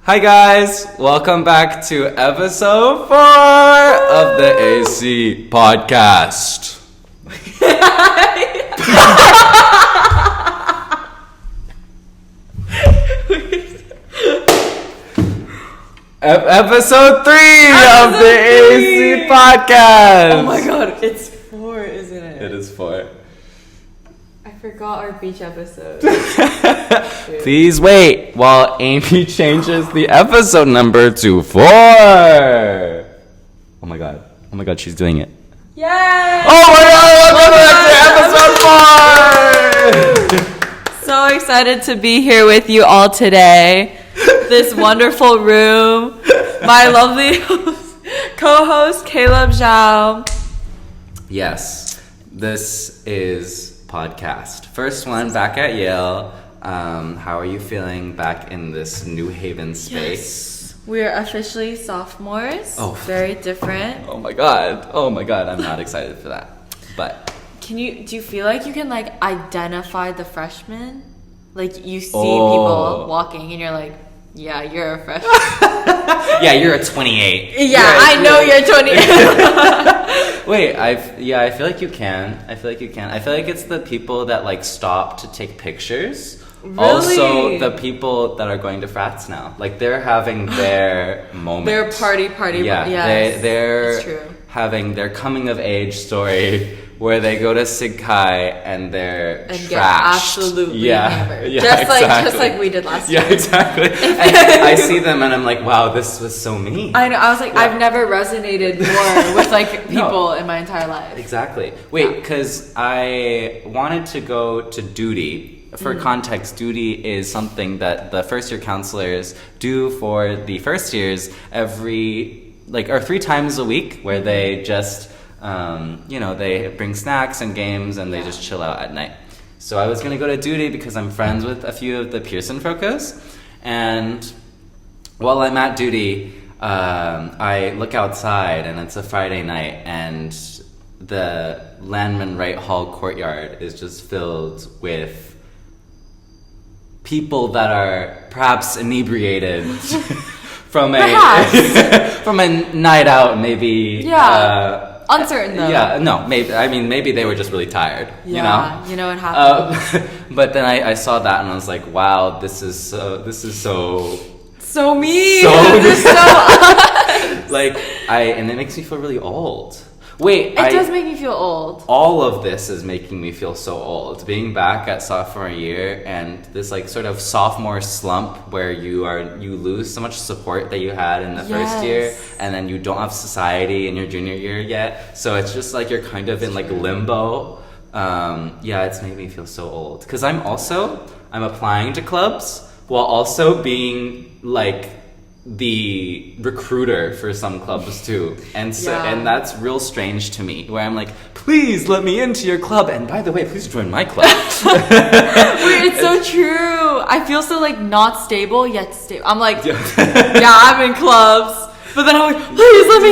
Hi guys, welcome back to episode 4 of the AC podcast. Episode 3 of the AC podcast. Oh my god, it's 4, isn't it? It is 4. I forgot our beach episode. Please wait while Amy changes the episode number to 4. Oh my god, she's doing it. Yay! Oh my god, welcome back to episode 4! So excited to be here with you all today. This wonderful room. My lovely co-host, Caleb Zhao. Yes, this is podcast. First one back at Yale. How are you feeling back in this New Haven space? Yes. We are officially sophomores. Oh. Very different. Oh my god, I'm not excited for that. But do you feel like you can identify the freshmen? Like you see people walking and you're like, yeah, you're a freshman. Yeah, you're a 28. Yeah, I know you're 28. Wait, I feel like you can. I feel like it's the people that stop to take pictures. Really? Also, the people that are going to frats now. They're having their moment. Their party. Yeah, Yes, they're it's true. having their coming of age story where they go to Sig Chi and they're trashed. Get absolutely hammered. Just like we did last year. Yeah, exactly. And I see them and I'm like, wow, this was so me. I know. I was like, I've never resonated more with people in my entire life. Exactly. Wait, because I wanted to go to duty. For context, duty is something that the first year counselors do for the first years or 3 times a week, where they just they bring snacks and games and they just chill out at night. So I was going to go to duty because I'm friends with a few of the Pearson Frocos. And while I'm at duty, I look outside and it's a Friday night and the Landman Wright Hall courtyard is just filled with people that are perhaps inebriated from a night out, maybe. Yeah. Uncertain though. Yeah, no, maybe they were just really tired. Yeah, you know what happened. But then I saw that and I was like, wow, this is so me. so This is so us. And it makes me feel really old. Wait, it does make me feel old. All of this is making me feel so old. Being back at sophomore year and this sort of sophomore slump where you lose so much support that you had in the first year, and then you don't have society in your junior year yet. So it's just you're kind of in limbo. It's made me feel so old because I'm applying to clubs while also being the recruiter for some clubs too, and and that's real strange to me, where I'm like, please let me into your club, and by the way, please join my club. Wait, it's so true. I feel so not stable yet stable. I'm like, I'm in clubs, but then I'm like, please let me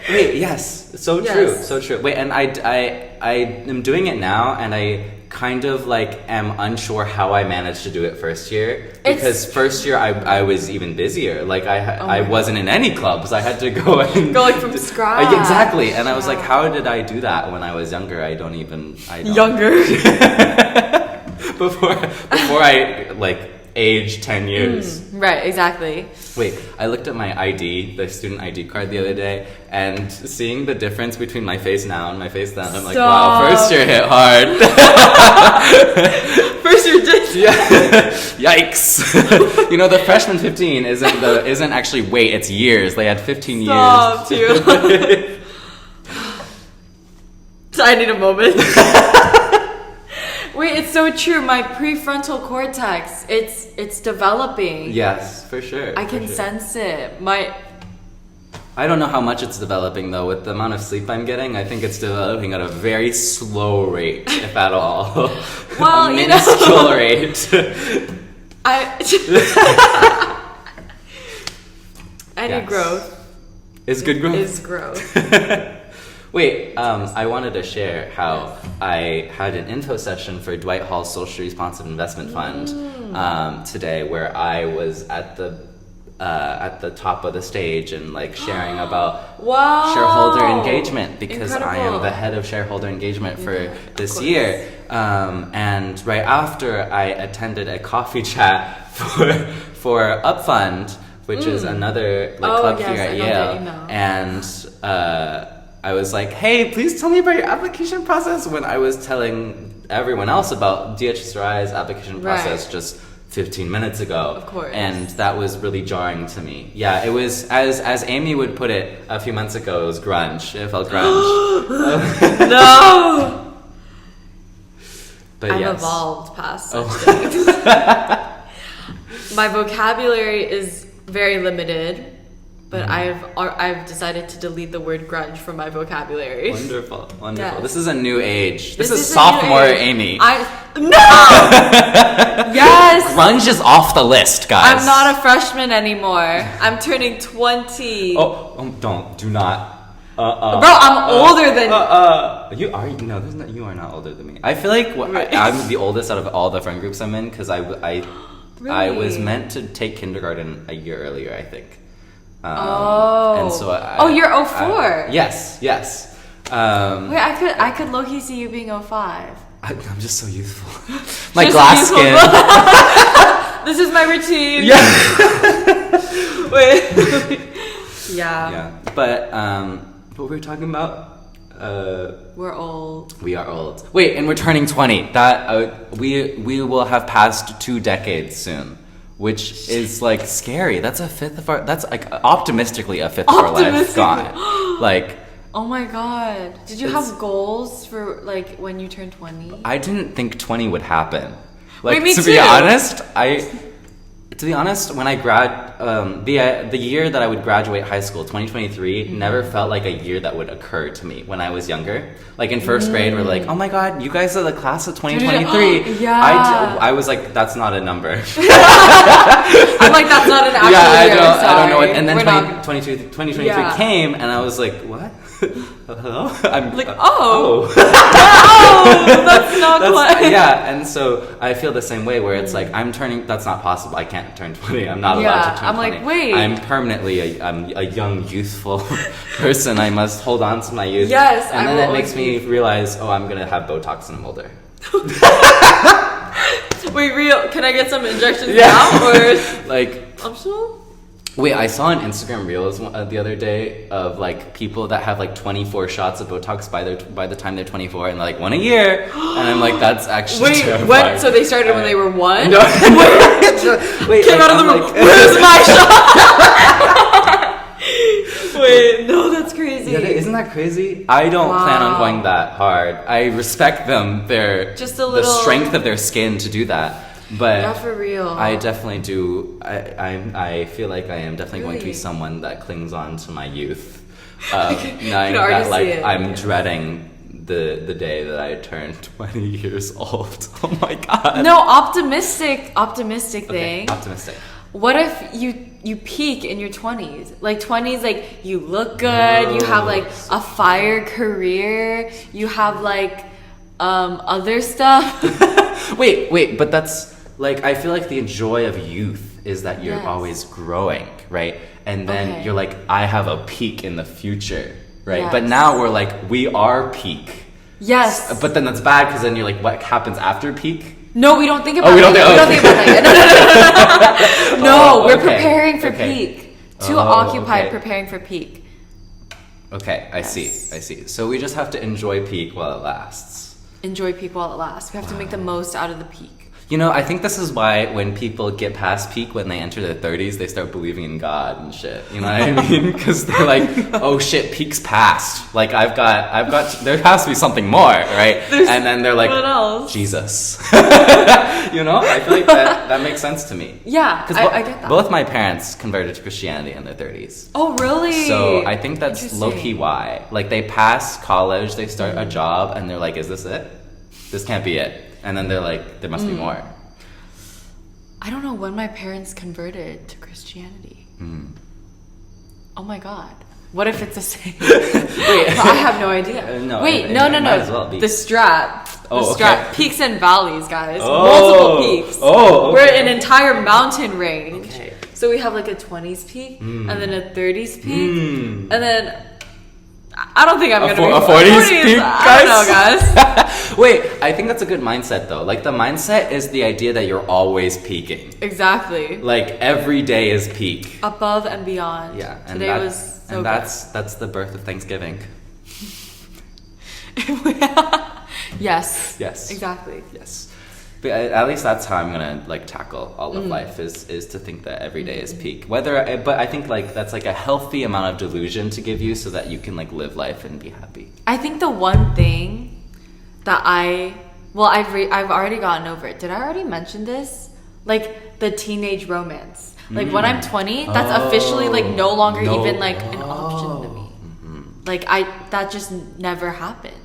in. Wait, yes, so true. Wait, and I am doing it now, and I kind of am unsure how I managed to do it first year, because first year I was even busier. I wasn't in any clubs. I had to go and go from scratch. Exactly, and I was like, how did I do that when I was younger? I don't. Younger. before I age 10 years. Right, exactly. Wait, I looked at my ID, the student ID card the other day, and seeing the difference between my face now and my face then, I'm like, wow, first year hit hard. First year did. Yeah. Yikes. The freshman 15 isn't actually weight, it's years. They had 15 years. Too. I need a moment. Wait, it's so true. My prefrontal cortex, it's developing. Yes, for sure. I can sense it. I don't know how much it's developing though. With the amount of sleep I'm getting, I think it's developing at a very slow rate, if at all. Well, a minuscule rate. I need growth. Is good growth? Is growth. Wait, I wanted to share how I had an info session for Dwight Hall's Socially Responsive Investment Fund today, where I was at the top of the stage and like sharing about shareholder engagement, because I am the head of shareholder engagement for this year. And right after, I attended a coffee chat for Upfund, which is another club here at Yale. And I was like, hey, please tell me about your application process, when I was telling everyone else about DHSRI's application process just 15 minutes ago. Of course. And that was really jarring to me. Yeah, it was, as Amy would put it a few months ago, it was grunge. It felt grunge. No! But I've evolved past such things. My vocabulary is very limited, but I've decided to delete the word grunge from my vocabulary. Wonderful. Yes. This is a new age. This is sophomore Amy. No! Yes! Grunge is off the list, guys. I'm not a freshman anymore. I'm turning 20. Do not. Bro, I'm older than you are. No, you are not older than me. I feel like I'm the oldest out of all the friend groups I'm in, because I was meant to take kindergarten a year earlier, I think. And so you're 04. Yes. Wait, I could low-key see you being 05. I'm just so youthful. My glass skin. This is my routine. Yeah. Wait. Yeah. But what were we talking about? We're old. We are old. Wait, and we're turning 20. That we will have passed 2 decades soon, which is like scary. That's a fifth of our. That's like optimistically a fifth of our life gone. Like. Oh my god. Did you have goals for like when you turn 20? I didn't think 20 would happen. Like, Wait, me to too. be honest, when I the year that I would graduate high school, 2023, never felt like a year that would occur to me when I was younger. Like in first grade, we're like, oh my god, you guys are the class of 2023. Yeah. I was like, that's not a number. I'm like, that's not an actual year. I don't know what. And then 2023 came, and I was like, what? Hello? I'm like, oh, that's not quite. Yeah, and so I feel the same way, where it's like, that's not possible. I can't turn 20. I'm not allowed to turn 20. I'm like, wait. I'm permanently a young, youthful person. I must hold on to my youth. Yes, and then it makes me realize, I'm gonna have Botox when I'm older. Wait, can I get some injections now, or like optional? Wait, I saw an Instagram Reels the other day of like people that have like 24 shots of Botox by the time they're 24, and like 1 a year, and I'm like, that's actually terrifying. What? So they started when they were 1? No. Wait, came out of the room. Like, where's my shot? Wait, no, that's crazy. Yeah, isn't that crazy? I don't plan on going that hard. I respect them, the strength of their skin to do that. But yeah, for real. I definitely do. I feel like I am definitely going to be someone that clings on to my youth, knowing that like I'm dreading the day that I turn 20 years old. Oh my god. No, optimistic thing. Okay, optimistic. What if you peak in your 20s? Like 20s, like you look good, you have like a fire career, you have like other stuff. Wait, but that's like, I feel like the joy of youth is that you're always growing, right? And then you're like, I have a peak in the future, right? Yes. But now we're like, we are peak. Yes. But then that's bad, because then you're like, what happens after peak? No, we don't think about that. We don't think about that yet. No, we're preparing for peak. Too occupied preparing for peak. Okay, I see. So we just have to enjoy peak while it lasts. Enjoy peak while it lasts. We have to make the most out of the peak. You know, I think this is why when people get past peak, when they enter their 30s, they start believing in God and shit. You know what I mean? Because they're like, oh shit, peak's past. Like, I've got, there has to be something more, right? And then they're like, what else? Jesus. You know? I feel like that makes sense to me. Yeah, I get that. Both my parents converted to Christianity in their 30s. Oh, really? So I think that's low-key why. Like, they pass college, they start a job, and they're like, is this it? This can't be it. And then they're like, there must be more. I don't know when my parents converted to Christianity. Oh my god. What if it's the same? Wait, I have no idea. No. Wait, no. Might as well be. The strap. Peaks and valleys, guys. Oh. Multiple peaks. Oh, okay. We're an entire mountain range. Okay. So we have like a 20s peak, and then a 30s peak, and then I don't think I'm gonna be a 40s peak, I don't know, guys. Wait, I think that's a good mindset though. Like the mindset is the idea that you're always peaking. Exactly. Like every day is peak. Above and beyond. Yeah, and today was so and that's the birth of Thanksgiving. Yes. Yes. Exactly. Yes. But at least that's how I'm gonna like tackle all of life is to think that every day is peak. But I think like that's like a healthy amount of delusion to give you so that you can like live life and be happy. I think the one thing that I've already gotten over it. Did I already mention this? Like the teenage romance. Like when I'm 20, that's officially like no longer even like an option to me. Like that just never happened.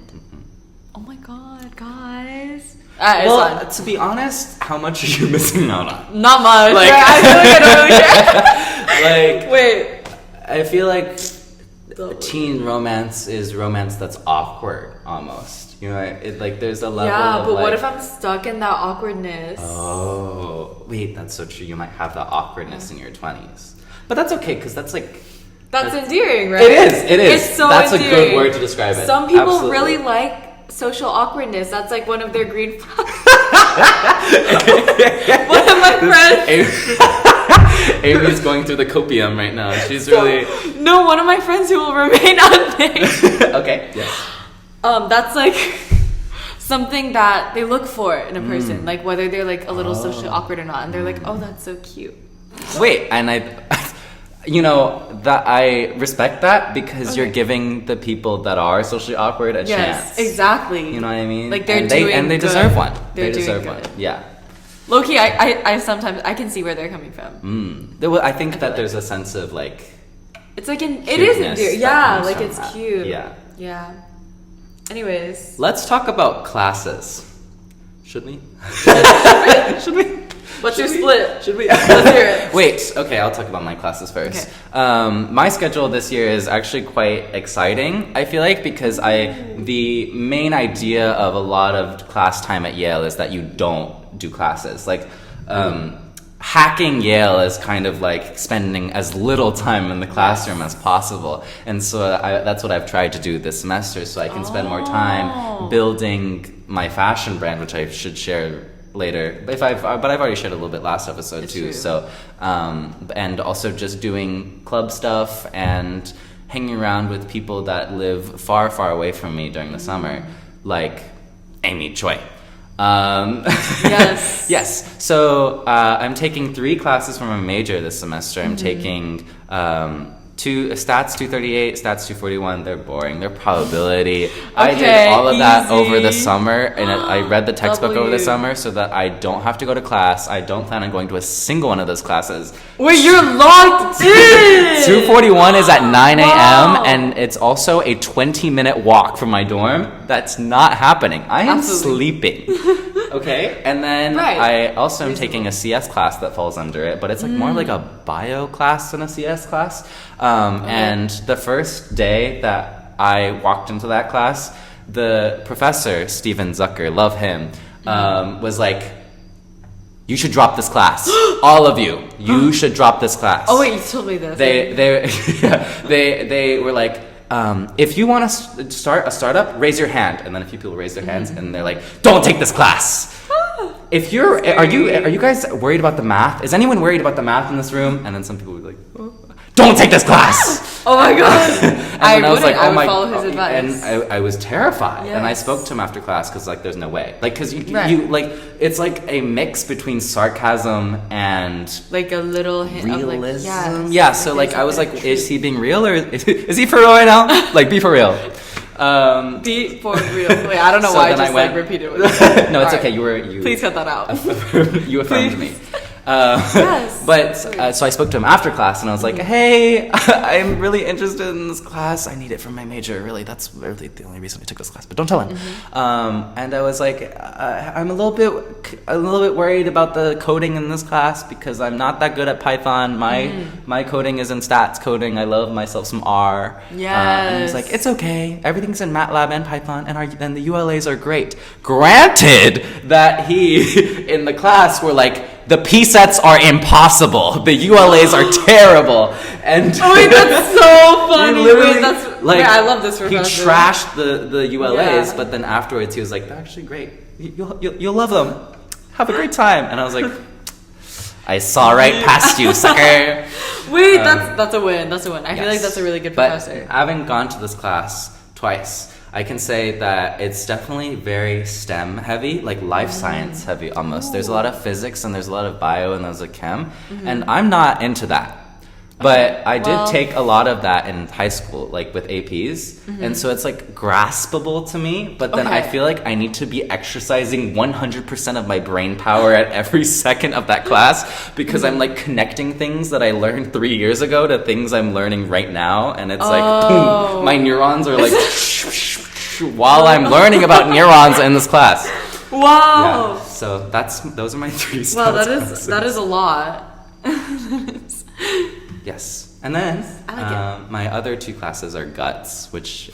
Oh my god, guys. Well, to be honest, how much are you missing out on? Not much. Like, I feel like I don't really care. Like, wait. I feel like teen romance is romance that's awkward almost. You know, like there's a level. Yeah, of but like, what if I'm stuck in that awkwardness? Oh, wait, that's so true. You might have that awkwardness in your 20s, but that's okay because that's like. That's endearing, right? It is. It's so That's endearing. a good word to describe it. Some people Absolutely. really like social awkwardness. That's like one of their green flags. One of my friends. Amy's going through the copium right now. She's really. No, one of my friends who will remain unnamed. Okay. Yes. That's like something that they look for in a person, like whether they're like a little socially awkward or not, and they're like, oh, that's so cute. Wait, and you know, that I respect that because you're giving the people that are socially awkward a chance. Yes, exactly. You know what I mean? Like they deserve one. They deserve good. one. Yeah. Low-key, I sometimes I can see where they're coming from. I think that there's a sense of like. It's like it is endearing. Yeah, like it's that. cute. Yeah. Yeah. Anyways, Let's talk about classes. Should we? Should we? what's your split? Should we? Let's hear it. Wait, okay, I'll talk about my classes first. Okay. My schedule this year is actually quite exciting, I feel like, because the main idea of a lot of class time at Yale is that you don't do classes. Like, hacking Yale is kind of like spending as little time in the classroom as possible. And so that's what I've tried to do this semester, so I can spend more time building my fashion brand, which I should share later, but I've already shared a little bit last episode too. True. So, and also just doing club stuff and hanging around with people that live far, far away from me during the summer, like Amy Choi. Yes. Yes. So I'm taking 3 classes from a major this semester. I'm taking Stats 238, Stats 241, they're boring. They're probability. I did all of that over the summer, and I read the textbook over the summer so that I don't have to go to class. I don't plan on going to a single one of those classes. Wait, you're locked in! 241 is at 9 a.m., Wow. and it's also a 20-minute walk from my dorm. That's not happening. I am sleeping. Okay? And then I also am taking a CS class that falls under it, but it's like more like a bio class than a CS class. And the first day that I walked into that class, the professor, Steven Zucker, love him, was like, you should drop this class. All of you. You should drop this class. Oh wait, you told me this. They were like, if you want to start a startup, raise your hand. And then a few people raise their hands, and they're like, don't take this class. If are you guys worried about the math? Is anyone worried about the math in this room? And then some people would be like, don't take this class. Oh my god. I would follow his And advice. I was terrified. Yes. And I spoke to him after class because like there's no way. Like because you like it's like a mix between sarcasm and like a little hint realism. of like, yeah, so like I was like, is he being real or is he for real right now? Like be for real. Be for real. Wait, I don't know So why I then just I went- like repeated it. No, it's All okay. right. You Please cut that out. you affirmed me. Yes. But so I spoke to him after class, and I was like, "Hey, I'm really interested in this class. I need it for my major. Really, that's really the only reason I took this class. But don't tell him." And I was like, "I'm a little bit worried about the coding in this class because I'm not that good at Python. My coding is in stats coding. I love myself some R." Yes. And he was like, "It's okay. Everything's in MATLAB and Python, and the ULAs are great." Granted that he in the class were like, the P sets are impossible. The ULAs are terrible. And oh wait, that's so funny. Wait, I love this professor. He trashed the ULAs, but then afterwards he was like, "They're actually great. You'll love them. Have a great time." And I was like, "I saw right past you, sucker." Wait, that's a win. That's a win. I feel like that's a really good professor. But having gone to this class twice, I can say that it's definitely very STEM heavy, like life science heavy almost. There's a lot of physics and there's a lot of bio and there's a chem. And I'm not into that. But I did take a lot of that in high school, like with APs. And so it's like graspable to me. But then I feel like I need to be exercising 100% of my brain power at every second of that class because I'm like connecting things that I learned 3 years ago to things I'm learning right now. And it's like, boom, my neurons are like, while I'm learning about neurons in this class. Wow. Yeah, so those are my 3 stats. Wow, that is a lot. Yes. And then my other 2 classes are guts, which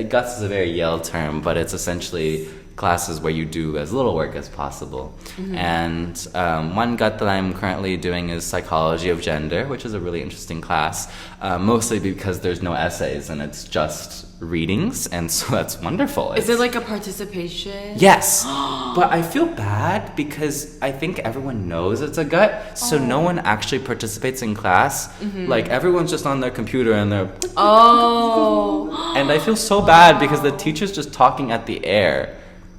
guts is a very Yale term, but it's essentially classes where you do as little work as possible. And one gut that I'm currently doing is psychology of gender, which is a really interesting class, mostly because there's no essays and it's just readings, and so that's wonderful. Is it like a participation? Yes. But I feel bad because I think everyone knows it's a gut, so no one actually participates in class. Like everyone's just on their computer and they're and I feel so bad because the teacher's just talking at the air.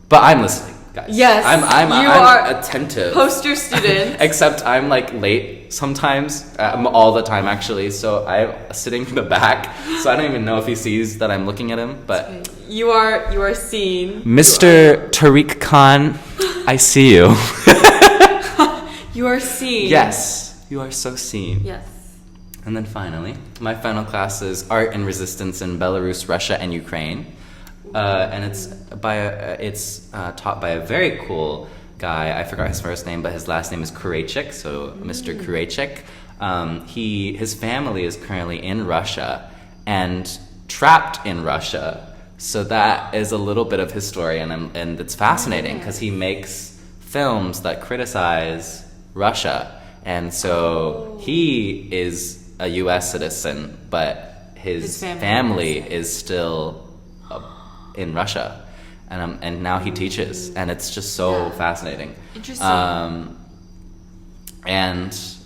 But I'm listening, guys. Yes, I'm are attentive. Poster student. Except I'm like late sometimes, all the time actually. So I'm sitting in the back, so I don't even know if he sees that I'm looking at him. But you are seen. Mr. Tariq Khan, I see you. You are seen. Yes, you are so seen. Yes. And then finally, my final class is Art and Resistance in Belarus, Russia, and Ukraine. And it's taught by a very cool guy. I forgot his first name, but his last name is Kurechik, so Mr. Kurechik. His family is currently in Russia and trapped in Russia. So that is a little bit of his story, and it's fascinating because he makes films that criticize Russia. And so he is a U.S. citizen, but his family is still in Russia, and now he teaches, and it's just so fascinating. Interesting.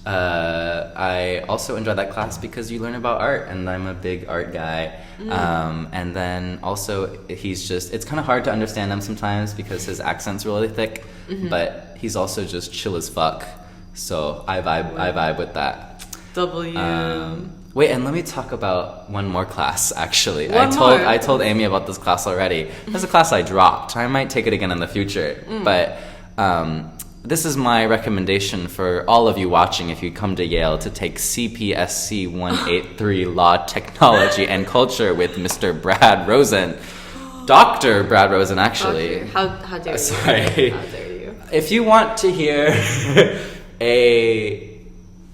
I also enjoy that class because you learn about art, and I'm a big art guy. And then also it's kind of hard to understand him sometimes because his accent's really thick, but he's also just chill as fuck. So I vibe with that. Wait, and let me talk about one more class, actually. I told Amy about this class already. There's a class I dropped. I might take it again in the future. But this is my recommendation for all of you watching if you come to Yale to take CPSC 183 Law, Technology, and Culture with Mr. Brad Rosen. Dr. Brad Rosen, actually. How dare you? Sorry. How dare you? If you want to hear a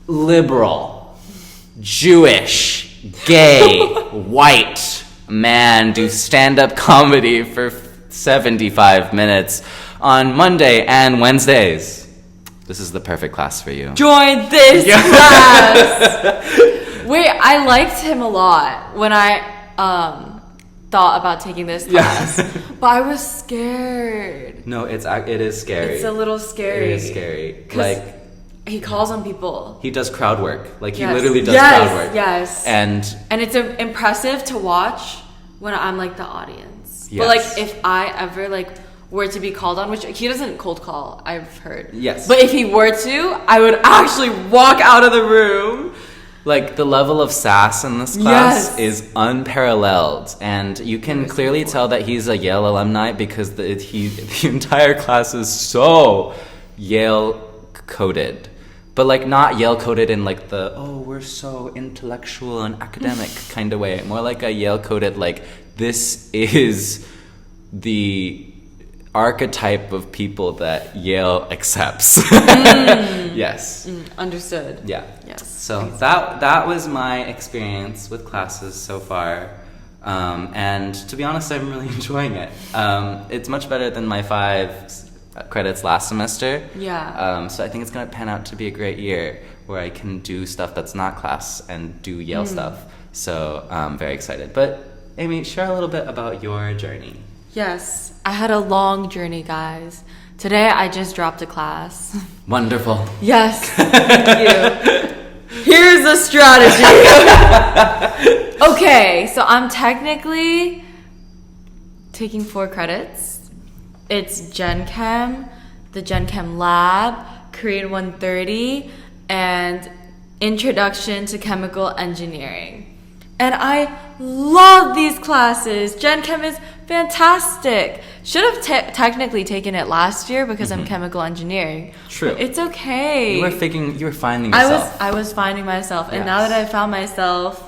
liberal, Jewish, gay, white man do stand-up comedy for 75 minutes on Monday and Wednesdays, this is the perfect class for you. Join this class! Wait, I liked him a lot when I thought about taking this class, but I was scared. No, it is scary. It's a little scary. It is scary. Like, he calls on people. He does crowd work. Like, he literally does crowd work. Yes. And it's impressive to watch when I'm like the audience. Yes. But like if I ever like were to be called on, which he doesn't cold call, I've heard. Yes. But if he were to, I would actually walk out of the room. Like, the level of sass in this class is unparalleled, and you can clearly tell that he's a Yale alumni because the entire class is so Yale coded but like not Yale coded in like the we're so intellectual and academic kind of way. More like a Yale coded like this is the archetype of people that Yale accepts. Yes. Understood. Yeah. Yes. So that was my experience with classes so far. And to be honest, I'm really enjoying it. It's much better than my 5 credits last semester. Yeah. So I think it's going to pan out to be a great year where I can do stuff that's not class and do Yale stuff. So I'm very excited. But Amy, share a little bit about your journey. Yes. I had a long journey, guys. Today I just dropped a class. Wonderful. Yes. Thank you. Here's the strategy. Okay, so I'm technically taking 4 credits. It's Gen Chem, the Gen Chem Lab, Korean 130, and Introduction to Chemical Engineering. And I love these classes. Gen Chem is fantastic. Should have technically taken it last year because I'm chemical engineering. True. But it's okay. You were finding yourself. I was finding myself, and Yes. now that I found myself,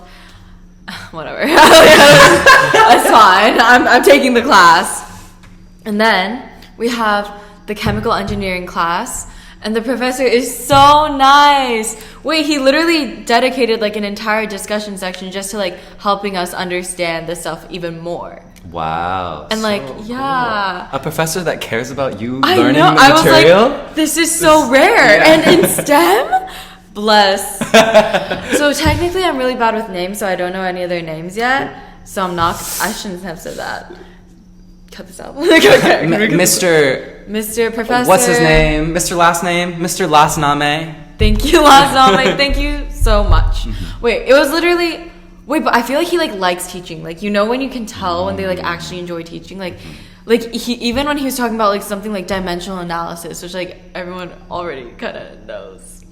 whatever. That's fine. I'm taking the class. And then we have the chemical engineering class, and the professor is so nice. Wait, he literally dedicated like an entire discussion section just to like helping us understand the stuff even more. Wow. And like, so yeah. cool. A professor that cares about you I learning know. the I was material? like, this is so rare. Yeah. And in STEM? Bless. So technically I'm really bad with names, so I don't know any of their names yet. So I shouldn't have said that. Cut this out. Mr. Professor. What's his name? Mr. Last Name? Mr. Last Name? Thank you, Lazame. Thank you so much. Wait, it was literally... Wait, but I feel like he likes teaching. Like, you know when you can tell when they like actually enjoy teaching? Like he even when he was talking about like something like dimensional analysis, which like everyone already kind of knows.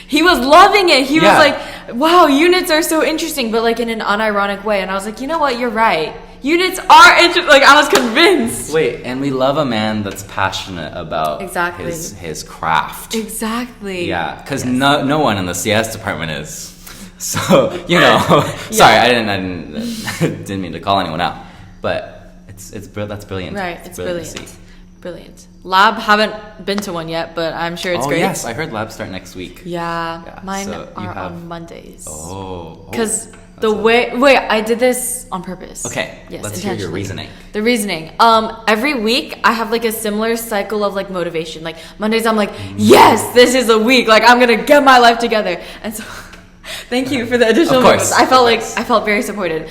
He was loving it. He was like, wow, units are so interesting, but like in an unironic way. And I was like, you know what? You're right. Units are interesting. Like, I was convinced. Wait, and we love a man that's passionate about his craft. Exactly. Yeah, because no one in the CS department is. So, you know, sorry, I didn't mean to call anyone out, but that's brilliant. Right, it's brilliant. to see. Brilliant. Lab, haven't been to one yet, but I'm sure it's great. Yes, I heard labs start next week. Yeah, mine are on Mondays. Because I did this on purpose. Okay, yes, let's hear your reasoning. The reasoning. Every week I have like a similar cycle of like motivation. Like Mondays I'm like, yes, this is a week. Like I'm gonna get my life together. And so, thank you for the additional. Of course, I felt very supported.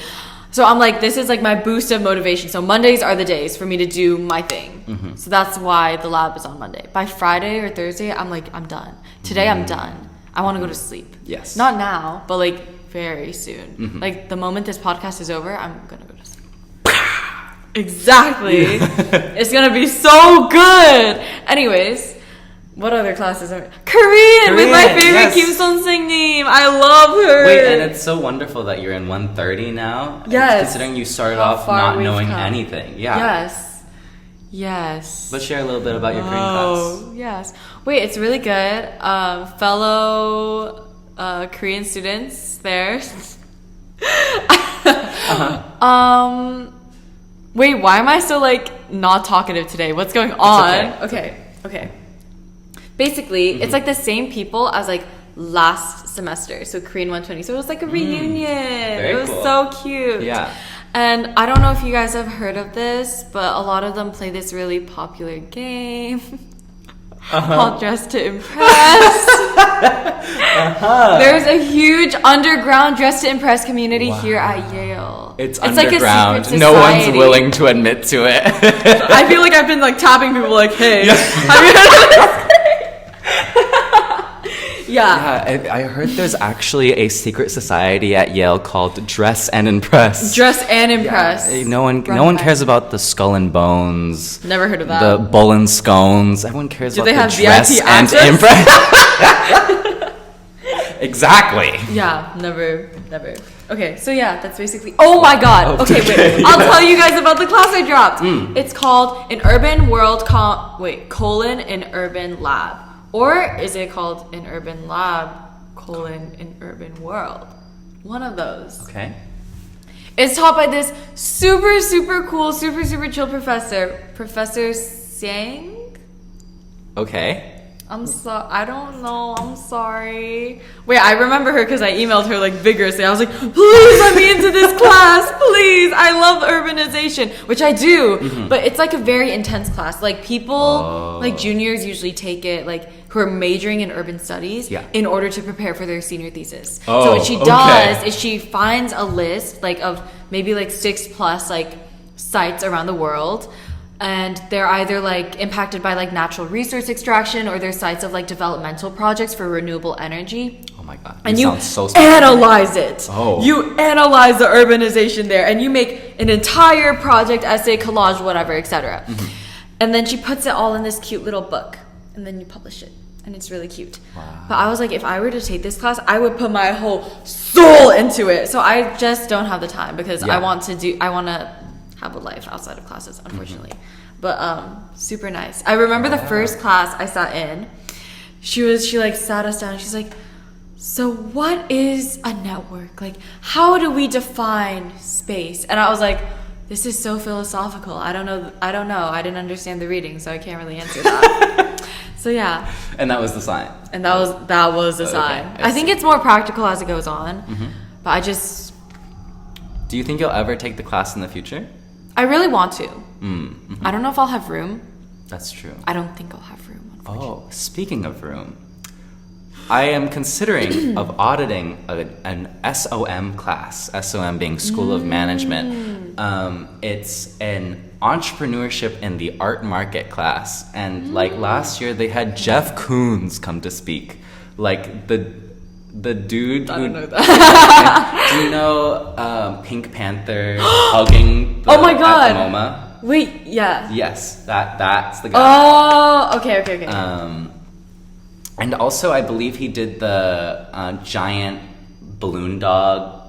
So I'm like, this is like my boost of motivation. So Mondays are the days for me to do my thing. So that's why the lab is on Monday. By Friday or Thursday, I'm like, I'm done. Today I'm done. I want to go to sleep. Yes. Not now, but like very soon. Like the moment this podcast is over, I'm gonna go to sleep. Exactly. It's gonna be so good. Anyways, what other classes are Korean with my favorite Kim Sun-sing님. I love her. Wait, and it's so wonderful that you're in 130 now. Yes. Considering you started off not knowing anything. Yeah. Yes. Let's share a little bit about your Korean class. Oh, yes. Wait, it's really good. Fellow Korean students there. Wait, why am I so like not talkative today? What's going on? Okay. Basically, it's like the same people as like last semester. So Korean 120. So it was like a reunion. It was so cute. Yeah. And I don't know if you guys have heard of this, but a lot of them play this really popular game called Dress to Impress. There's a huge underground Dress to Impress community here at Yale. It's like underground. a secret No one's society. willing to admit to it. I feel like I've been like tapping people like, hey. Yeah, I heard there's actually a secret society at Yale called Dress and Impress. Dress and Impress. Yeah. No one cares about the skull and bones. Never heard of that. The bull and scones. Everyone cares Do about they the have dress VIP and access? Impress. Exactly. Yeah, never. Okay, so yeah, that's basically. Oh my god. Okay, wait. I'll tell you guys about the class I dropped. It's called An Urban World: An Urban Lab, Or is it called an urban lab, an urban world? One of those. Okay. It's taught by this super, super cool, super, super chill professor, Professor Sang. Okay. I don't know. I'm sorry. Wait, I remember her because I emailed her like vigorously. I was like, please let me into this class, please. I love urbanization, which I do, but it's like a very intense class. Like people, like juniors usually take it, like who are majoring in urban studies, in order to prepare for their senior thesis. So what she does is she finds a list like of maybe like 6+ like sites around the world. And they're either like impacted by like natural resource extraction, or they're sites of like developmental projects for renewable energy. Oh my god! And you so analyze it. Oh. You analyze the urbanization there, and you make an entire project, essay, collage, whatever, etc. And then she puts it all in this cute little book, and then you publish it, and it's really cute. Wow. But I was like, if I were to take this class, I would put my whole soul into it. So I just don't have the time because I want to have a life outside of classes, unfortunately. But super nice. I remember the first class I sat in, she like sat us down and she's like, so what is a network? Like, how do we define space? And I was like, this is so philosophical. I don't know. I didn't understand the reading, so I can't really answer that. So yeah. And that was the sign. And that was the sign. I think it's more practical as it goes on. But I just... Do you think you'll ever take the class in the future? I really want to. I don't know if I'll have room. That's true. I don't think I'll have room, unfortunately. Oh, speaking of room, I am considering of auditing an SOM class. SOM being School of Management. It's an entrepreneurship in the art market class. And like last year, they had Jeff Koons come to speak. Like the dude I who... don't know that. Do you know Pink Panther hugging Oh my God. at the MoMA? Wait, yeah. Yes, that's the guy. Oh, okay. And also, I believe he did the giant balloon dog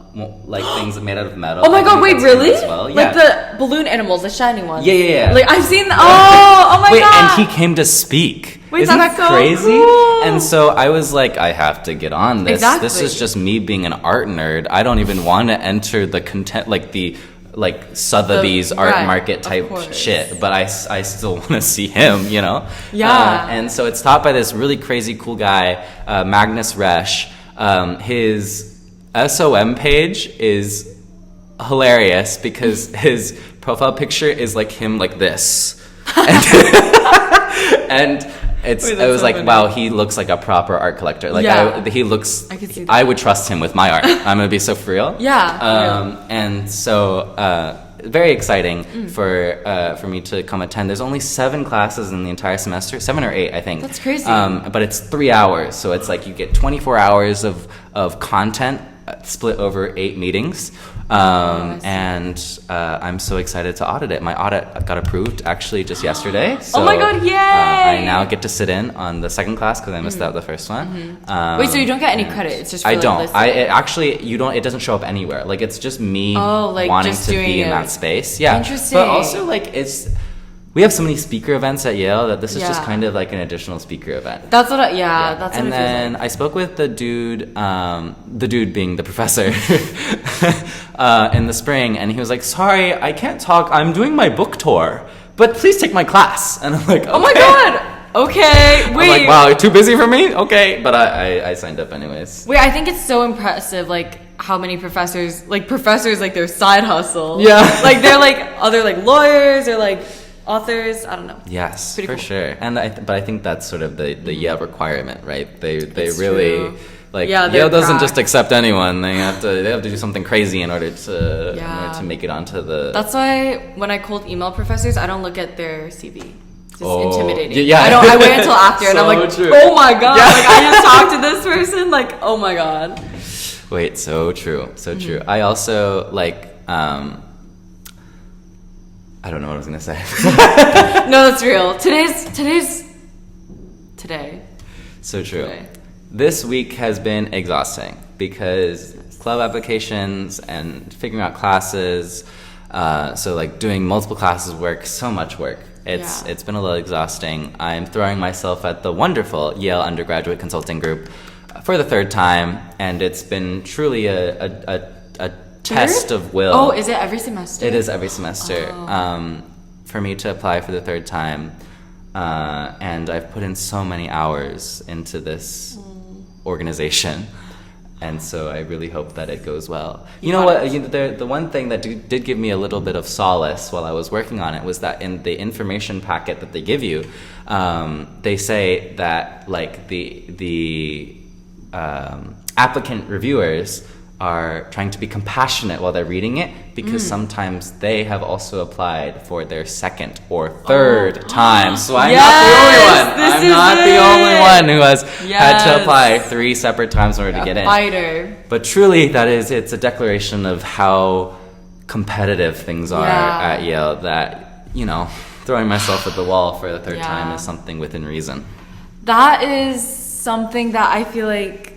like things made out of metal. Oh my God! Wait, really? As well. Like the balloon animals, the shiny ones. Yeah. Like I've seen. Oh my God! God! And he came to speak. Wait, Isn't that's that so crazy? cool. And so I was like, I have to get on this. Exactly. This is just me being an art nerd. I don't even want to enter the content, like Sotheby's art market type shit, but I still want to see him, you know? Yeah. And so it's taught by this really crazy cool guy, Magnus Resch. His SOM page is hilarious because his profile picture is like him like this. And I was like, wow, he looks like a proper art collector. Like he looks, I could see that. I would trust him with my art. I'm gonna be so for real. Yeah. And so very exciting for me to come attend. There's only 7 classes in the entire semester, 7 or 8, I think. That's crazy. But it's 3 hours, so it's like you get 24 hours of content split over 8 meetings. And I'm so excited to audit it. My audit got approved actually just yesterday. So, oh my God, yay! I now get to sit in on the second class because I missed out the first one. Wait, so you don't get any credit? It's just for, I like, don't. listening? It doesn't show up anywhere. Like it's just me like, wanting just to doing be in it. that space. Yeah. Interesting. But also like we have so many speaker events at Yale that this is just Yeah. kind of like an additional speaker event. That's what. That's what and it then feels like. I spoke with the dude being the professor, in the spring, and he was like, "Sorry, I can't talk. I'm doing my book tour, but please take my class." And I'm like, okay. Oh my God. Okay. Wait. I'm like, wow, too busy for me? Okay, but I signed up anyways. Wait, I think it's so impressive, like how many professors like their side hustle. Yeah. Like they're like other like lawyers or like authors. I don't know. Yes, Pretty for cool. sure. And but I think that's sort of the Yale requirement, right? They It's really true. like Yeah, Yale they're doesn't just cracked. accept anyone. They have to do something crazy in order to make it onto the. That's why when I cold email professors, I don't look at their CV. It's intimidating. Yeah. I wait until after, and I'm So like, true. oh my God! Yeah. Like I just talked to this person. Like, oh my God. Wait, so true, so true. I also like. I don't know what I was gonna say. No, that's real. Today. So true. Today. This week has been exhausting because club applications and figuring out classes. So like doing multiple classes so much work. It's been a little exhausting. I'm throwing myself at the wonderful Yale undergraduate consulting group for the third time, and it's been truly a test of will. Oh, is it every semester? It is every semester. For me to apply for the third time, and I've put in so many hours into this organization. And so I really hope that it goes well. You know what? The one thing that did give me a little bit of solace while I was working on it was that in the information packet that they give you, they say that like the applicant reviewers are trying to be compassionate while they're reading it, because sometimes they have also applied for their second or third time. So I'm not the only one. I'm not the only one who has had to apply 3 separate times in order to get in. Fighter. But truly, it's a declaration of how competitive things are at Yale, that, throwing myself at the wall for the third time is something within reason. That is something that I feel like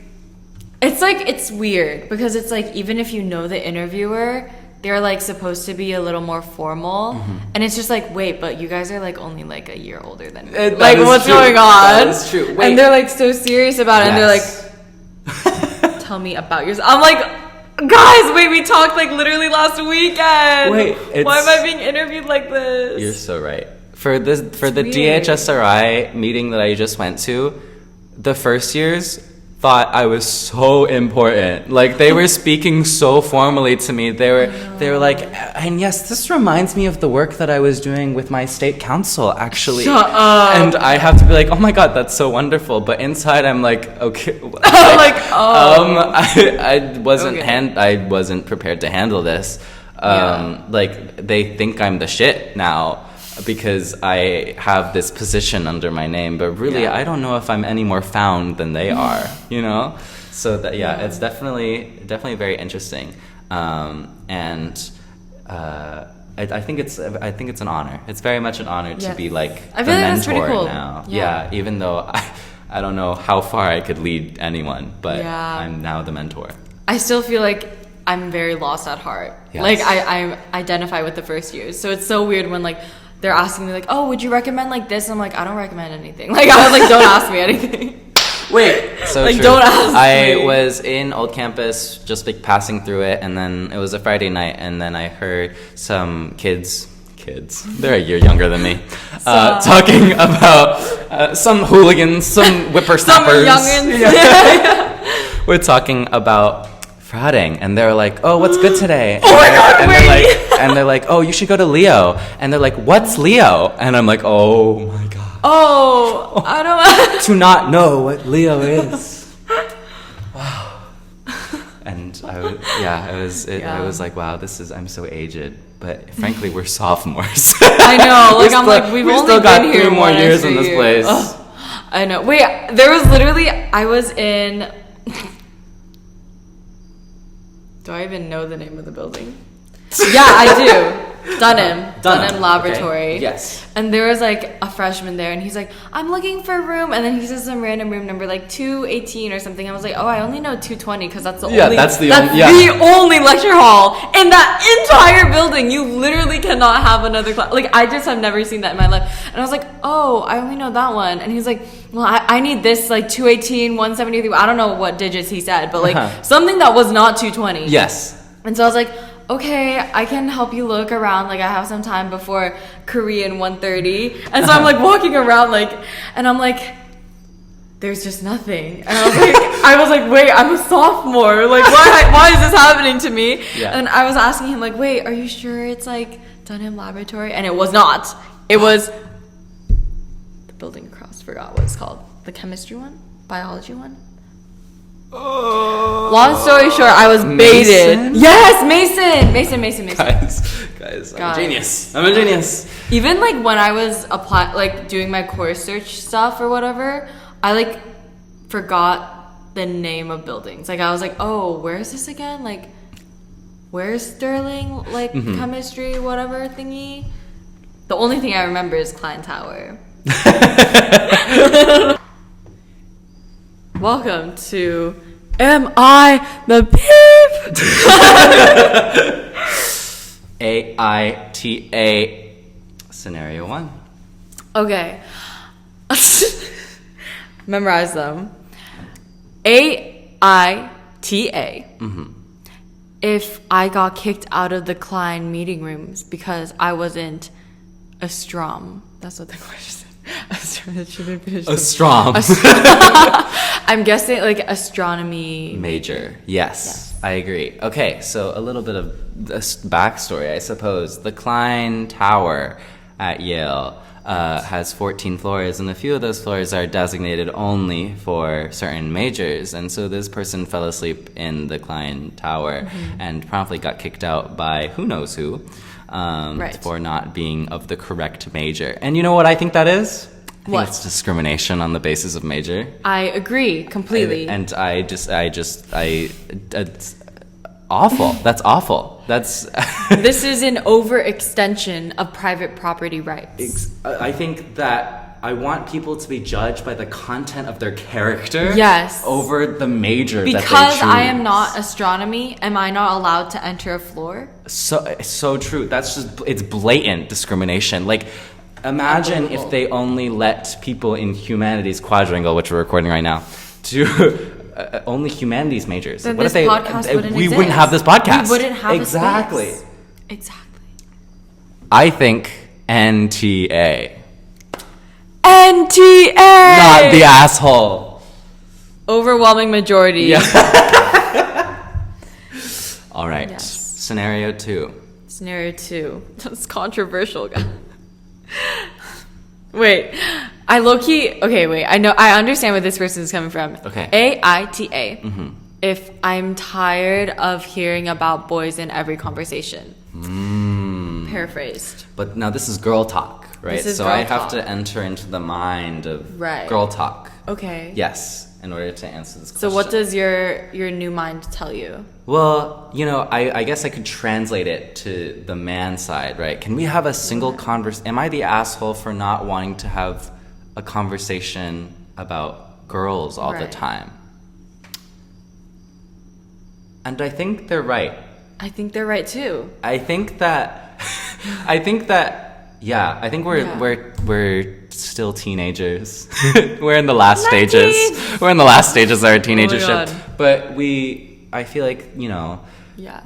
it's weird, because it's like, even if you know the interviewer, they're like supposed to be a little more formal, and it's just like, wait, but you guys are like only like a year older than me. Like, what's going on? That is true. Wait. And they're like so serious about it, and they're like, tell me about yourself. I'm like, guys, wait, we talked like literally last weekend. Wait, why am I being interviewed like this? You're so right. For the DHSRI meeting that I just went to, the first years thought I was so important. Like, they were speaking so formally to me. They were like, and yes, this reminds me of the work that I was doing with my state council, actually. Shut up. And I have to be like, oh my god, that's so wonderful. But inside, I'm like, okay, I wasn't prepared to handle this. Like, they think I'm the shit now, because I have this position under my name, but really I don't know if I'm any more found than they are, So that it's definitely very interesting, and I think it's an honor. It's very much an honor to be like I the feel like that's mentor pretty cool. now. Yeah, even though I don't know how far I could lead anyone, but I'm now the mentor. I still feel like I'm very lost at heart. Yes. Like, I identify with the first years, so it's so weird when like they're asking me like, oh, would you recommend like this? I'm like, I don't recommend anything. Like, I was like, don't ask me anything. Wait, so like, true. don't ask I me. was in Old Campus, just like passing through it, and then it was a Friday night, and then I heard some kids, they're a year younger than me, talking about some hooligans, some whippersnappers. Some youngins. We're talking about frauding, and they're like, oh, what's good today? Oh my god, and they're like, oh, you should go to Leo. And they're like, what's Leo? And I'm like, oh my god. Oh, I don't to not know what Leo is. Wow. And I was like, wow, I'm so aged. But frankly, we're sophomores. I know. Like, we've we only still got been here 3 more years in this place. Ugh. I know. Wait, there was literally, I was in, do I even know the name of the building? Yeah, I do. Dunham Laboratory. Okay. Yes. And there was like a freshman there, and he's like, I'm looking for a room, and then he says some random room number, like 218 or something. I was like, oh, I only know 220 because that's the the only lecture hall in that entire building. You literally cannot have another class. Like, I just have never seen that in my life. And I was like, oh, I only know that one. And he's like, well, I need this, like 218, 173. I don't know what digits he said, but like something that was not 220. Yes. And so I was like, okay, I can help you look around. Like, I have some time before Korean 1:30. And so I'm like walking around, like, and I'm like, there's just nothing. And I was like, wait, I'm a sophomore. Like, why is this happening to me? Yeah. And I was asking him, like, wait, are you sure it's like Dunham Laboratory? And it was not. It was the building across. Forgot what it's called. The chemistry one? Biology one? Long story short, I was baited. Mason? Yes, Mason. Guys, I'm a genius. Even like when I was doing my course search stuff or whatever, I like forgot the name of buildings. Like, I was like, oh, where is this again? Like, where's Sterling? Like, chemistry, whatever thingy. The only thing I remember is Klein Tower. Welcome to Am I the Beep? AITA scenario 1. Okay. Memorize them. AITA. If I got kicked out of the Klein meeting rooms because I wasn't a strom. That's what the question said. A strom. I'm guessing like astronomy major. Yes, I agree. Okay, so a little bit of this backstory, I suppose. The Klein Tower at Yale has 14 floors, and a few of those floors are designated only for certain majors. And so this person fell asleep in the Klein Tower and promptly got kicked out by who knows who for not being of the correct major. And you know what I think that is? I think it's discrimination on the basis of major. I agree completely. It's awful. That's awful. That's This is an overextension of private property rights. I think that I want people to be judged by the content of their character over the major that they choose. Because I am not astronomy, am I not allowed to enter a floor? So true. It's blatant discrimination. Like, imagine if they only let people in humanities quadrangle, which we're recording right now, to only humanities majors. Then what this if podcast wouldn't we exist. wouldn't have this podcast? We wouldn't have exactly. A space. Exactly. I think NTA. NTA! Not the asshole. Overwhelming majority. Yeah. All right. Yes. Scenario 2. Scenario 2. That's controversial, guys. Wait. I low-key... Okay, wait. I understand where this person is coming from. Okay. AITA. If I'm tired of hearing about boys in every conversation. Paraphrased. But now this is girl talk, right? This is so girl I have talk. to enter into the mind of Right. girl talk. Okay. Yes, in order to answer this question. So what does your new mind tell you? Well, I guess I could translate it to the man side, right? Can we have a single conversation? Am I the asshole for not wanting to have a conversation about girls all the time? And I think they're right. I think they're right too. I think we're still teenagers. We're in the last stages. We're in the last stages of our teenagership. But I feel like,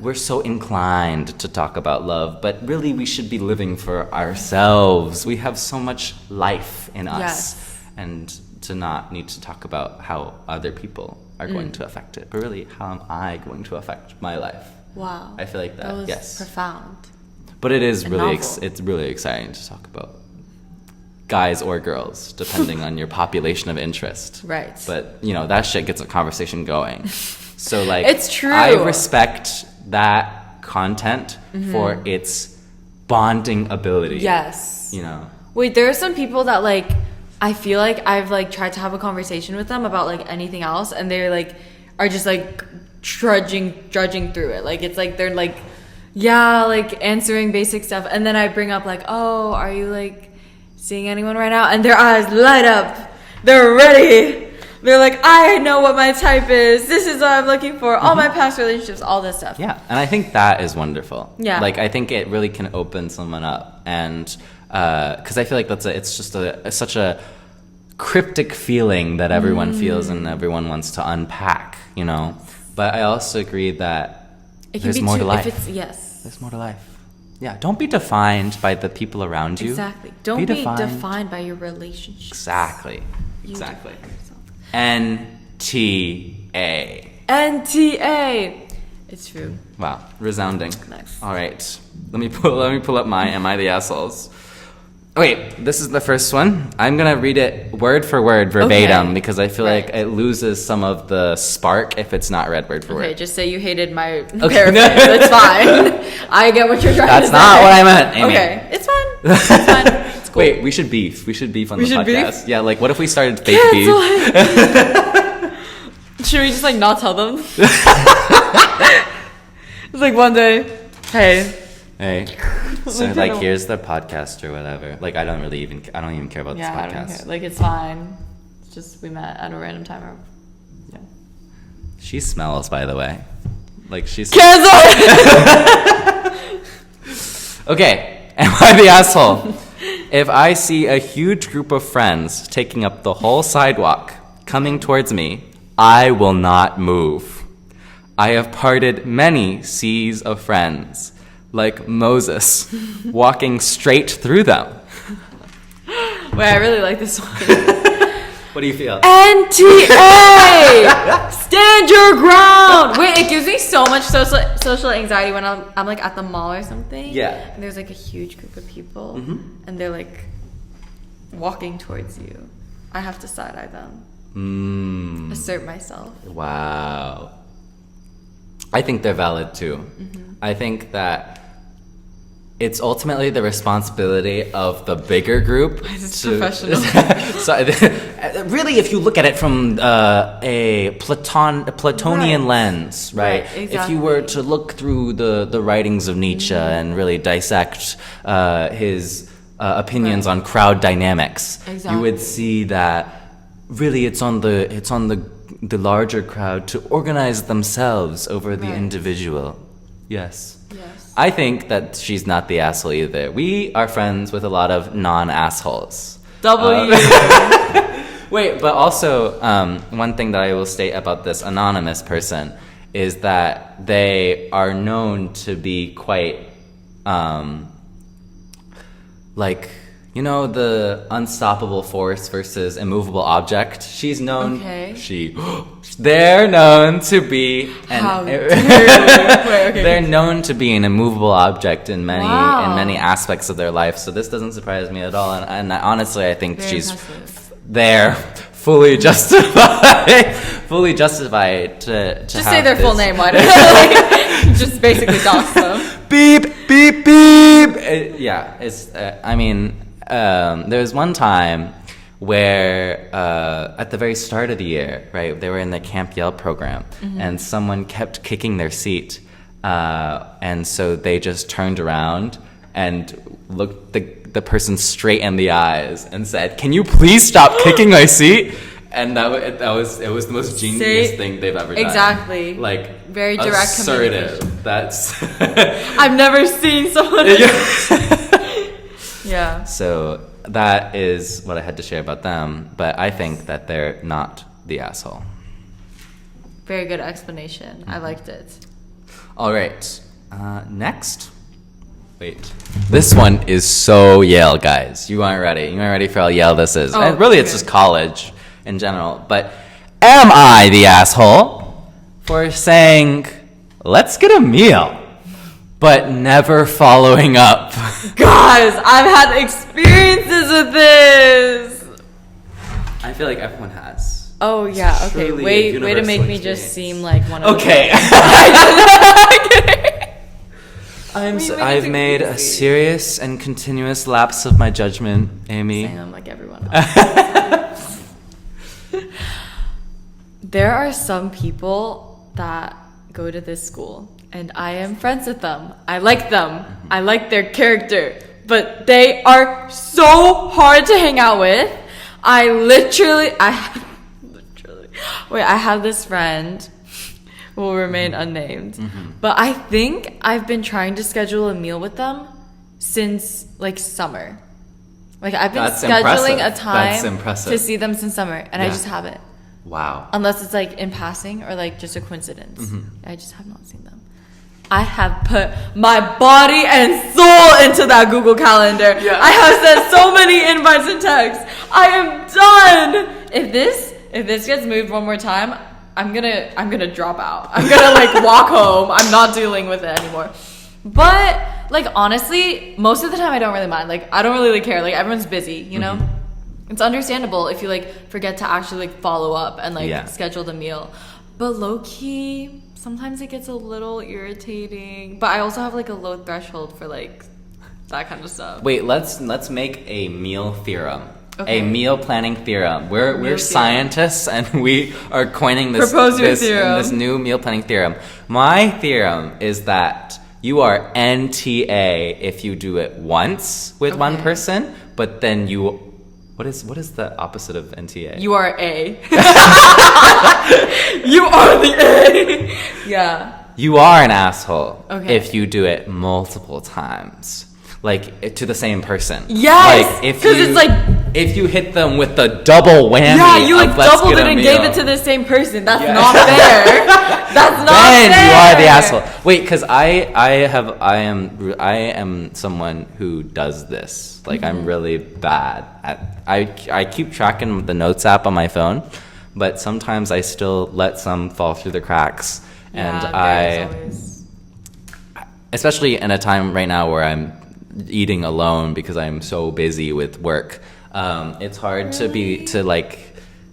we're so inclined to talk about love, but really we should be living for ourselves. We have so much life in us. And to not need to talk about how other people are going to affect it, but really, how am I going to affect my life? Wow. I feel like that was profound. But it is really novel. it's really exciting to talk about guys or girls, depending on your population of interest. Right. But, that shit gets a conversation going. So, like, it's true. I respect that content for its bonding ability. Yes. Wait, there are some people that, like, I feel like I've, like, tried to have a conversation with them about, like, anything else, and they're, like, are just, like, drudging through it. Like, it's like they're, like, like, answering basic stuff, and then I bring up, like, oh, are you, like, seeing anyone right now? And their eyes light up. They're ready. They're like, I know what my type is. This is what I'm looking for. All my past relationships, all this stuff. Yeah, and I think that is wonderful. Yeah. Like, I think it really can open someone up. And because I feel like it's just such a cryptic feeling that everyone feels and everyone wants to unpack, But I also agree that there's more to life. There's more to life. Yeah, don't be defined by the people around you. Exactly. Don't be defined by your relationships. Exactly. NTA. NTA. It's true. Wow, resounding. Nice. All right, let me pull up my Am I the Assholes? Okay, this is the first one. I'm gonna read it word for word, verbatim, because I feel like it loses some of the spark if it's not read word for word. Okay, just say you hated my paraphrase. It's fine. I get what you're trying to say. That's not what I meant, Amy. Okay, it's fine. It's fine. It's cool. Wait, we should beef. We should beef on the podcast. Beef? Yeah, like what if we started fake beef? Should we just like not tell them? It's like one day, hey. So like here's the podcast or whatever. Like I don't even care about this podcast. I don't care. Like it's fine. It's just we met at a random time. Yeah. She smells, by the way. Like she's cancel. Okay, am I the asshole? If I see a huge group of friends taking up the whole sidewalk, coming towards me, I will not move. I have parted many seas of friends, like Moses, walking straight through them. Wait, I really like this one. What do you feel? NTA! Stand your ground! Wait, it gives me so much social anxiety when I'm like at the mall or something. Yeah. And there's like a huge group of people, Mm-hmm. and they're like walking towards you. I have to side-eye them. Assert myself. Wow. I think they're valid too. I think that it's ultimately the responsibility of the bigger group. It's professional. Really, if you look at it from a Platonian lens, right? Exactly. If you were to look through the writings of Nietzsche and really dissect his opinions on crowd dynamics, you would see that really it's on the larger crowd to organize themselves over the individual. Yes. I think that she's not the asshole either. We are friends with a lot of non-assholes. Wait, but also one thing that I will state about this anonymous person is that they are known to be quite like, you know, the unstoppable force versus immovable object. She's known. They're known to be. They're known to be an immovable object in many aspects of their life. So this doesn't surprise me at all. And honestly, I think she's there, fully justified to just say their full name. Why don't you just basically dox them? Beep beep beep. I mean. There was one time where at the very start of the year, right, they were in the Camp Yale program, and someone kept kicking their seat, and so they just turned around and looked the person straight in the eyes and said, "Can you please stop kicking my seat?" And it was the most genius thing they've ever done. Exactly. Like very direct assertive. communication. That's I've never seen someone. Yeah. So that is what I had to share about them, but I think that they're not the asshole. Very good explanation. I liked it. All right. Next. Wait. This one is so Yale, guys. You aren't ready. You aren't ready for how Yale this is. And really, it's just college in general. But am I the asshole for saying, let's get a meal, but never following up? Guys, I've had experiences with this. I feel like everyone has. Oh yeah, okay. Way to make me just seem like one of Okay. I've made a serious and continuous lapse of my judgment, Amy. Saying I'm like everyone else. There are some people that go to this school, and I am friends with them. I like them. I like their character. But they are so hard to hang out with. I have this friend who will remain unnamed. But I think I've been trying to schedule a meal with them since like summer. Like I've been scheduling a time to see them since summer, and I just haven't. Wow. Unless it's like in passing or like just a coincidence. I just have not seen them. I have put my body and soul into that Google Calendar. Yeah. I have sent so many invites and texts. I am done. If this gets moved one more time, I'm gonna drop out. I'm gonna like walk home. I'm not dealing with it anymore. But like honestly, most of the time I don't really mind. Like I don't really care. Like everyone's busy, you know? It's understandable if you like forget to actually like follow up and like schedule the meal. But low key, sometimes it gets a little irritating. But I also have like a low threshold for like that kind of stuff. Wait, let's make a meal theorem. Okay. A meal planning theorem. We're scientists and we are coining this new meal planning theorem. My theorem is that you are NTA if you do it once with one person, but then you what is the opposite of NTA? You are A. You are the A. Yeah. You are an asshole if you do it multiple times. like to the same person. Yes, like because it's like if you hit them with the double whammy. Yeah, you like of let's doubled get it a and meal. gave it to the same person. That's not fair. That's not Then fair. you are the asshole. Wait, because I am someone who does this. Like I'm really bad at. I keep tracking with the notes app on my phone, but sometimes I still let some fall through the cracks, and especially in a time right now where I'm eating alone because I'm so busy with work. It's hard to like,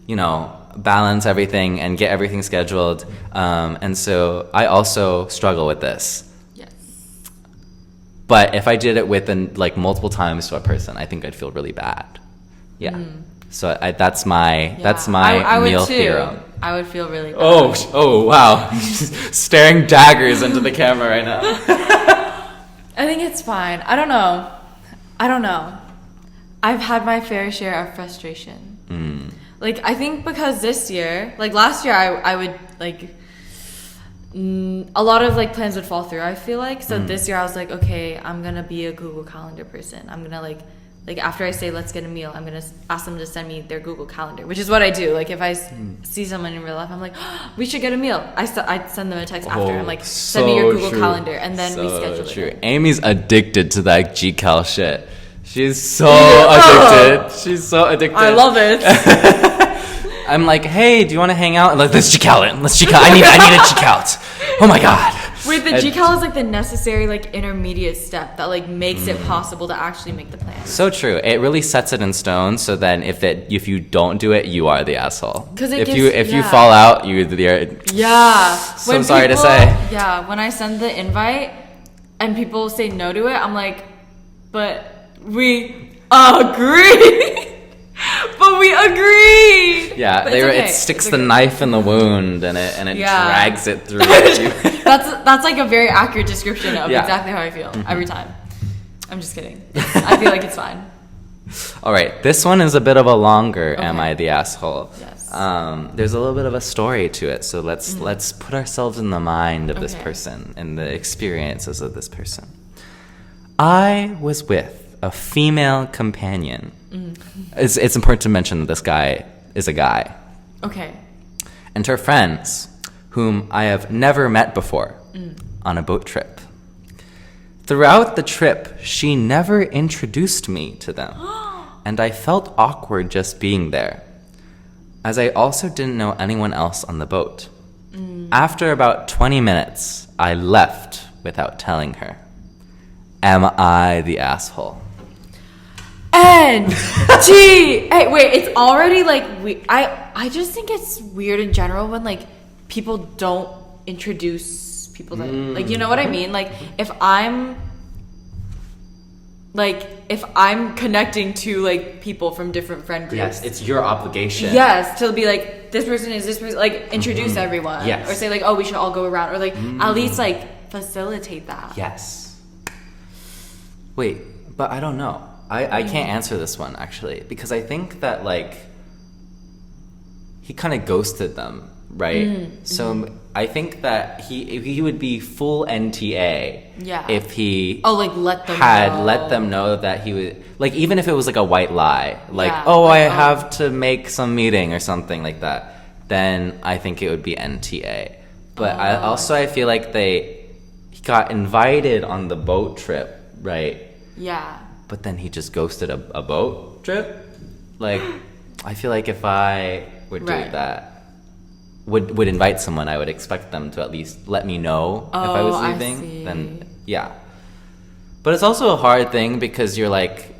you know, balance everything and get everything scheduled. And so I also struggle with this. Yes. But if I did it with like multiple times to a person, I think I'd feel really bad. Yeah. So that's my I would meal too. theorem. I would feel really bad. Oh wow. Staring daggers into the camera right now. I think it's fine. I don't know. I've had my fair share of frustration. Like, I think because this year, like last year, I would like, a lot of like plans would fall through, I feel like. So this year I was like, okay, I'm going to be a Google Calendar person. I'm going to like after I say, let's get a meal, I'm going to ask them to send me their Google Calendar, which is what I do. Like if I see someone in real life, I'm like, oh, we should get a meal. I send them a text after. I'm like, send me your Google Calendar. And then we schedule it. Amy's addicted to that GCal shit. She's so addicted. She's so addicted. I love it. I'm like, hey, do you want to hang out? Like, let's GCal it. Let's GCal. I need a GCal. Oh my god. Wait, the GCal is like the necessary like intermediate step that like makes it possible to actually make the plan. So true. It really sets it in stone. So then, if you don't do it, you are the asshole. Because if you fall out, you're the So sorry to say. Yeah, when I send the invite and people say no to it, I'm like, but we agree. But we agreed. Yeah, but okay. It sticks the knife in the wound and it drags it through. That's like a very accurate description of exactly how I feel every time. I'm just kidding. I feel like it's fine. All right, this one is a bit of a longer. Okay. Am I the asshole? Yes. There's a little bit of a story to it, so let's put ourselves in the mind of this person and the experiences of this person. I was with a female companion. It's important to mention that this guy is a guy. Okay. And her friends, whom I have never met before, on a boat trip. Throughout the trip, she never introduced me to them, and I felt awkward just being there, as I also didn't know anyone else on the boat. After about 20 minutes, I left without telling her. Am I the asshole? N-T! Hey, wait, it's already like, I just think it's weird in general when like people don't introduce people that, like, you know what I mean? Like, if I'm connecting to like people from different friend groups. Yes, it's your obligation. Yes, to be like, this person is this person, like introduce everyone. Yes. Or say like, oh, we should all go around, or like at least like facilitate that. Yes. Wait, but I don't know. I can't answer this one, actually, because I think that, like, he kind of ghosted them, right? So I think that he would be full NTA if he let them know that he would, like, even if it was, like, a white lie, like, I have to make some meeting or something like that, then I think it would be NTA. But I feel like he got invited on the boat trip, right? Yeah. But then he just ghosted a boat trip. Like, I feel like if I would do that, would invite someone, I would expect them to at least let me know if I was leaving. Then yeah. But it's also a hard thing because you're like,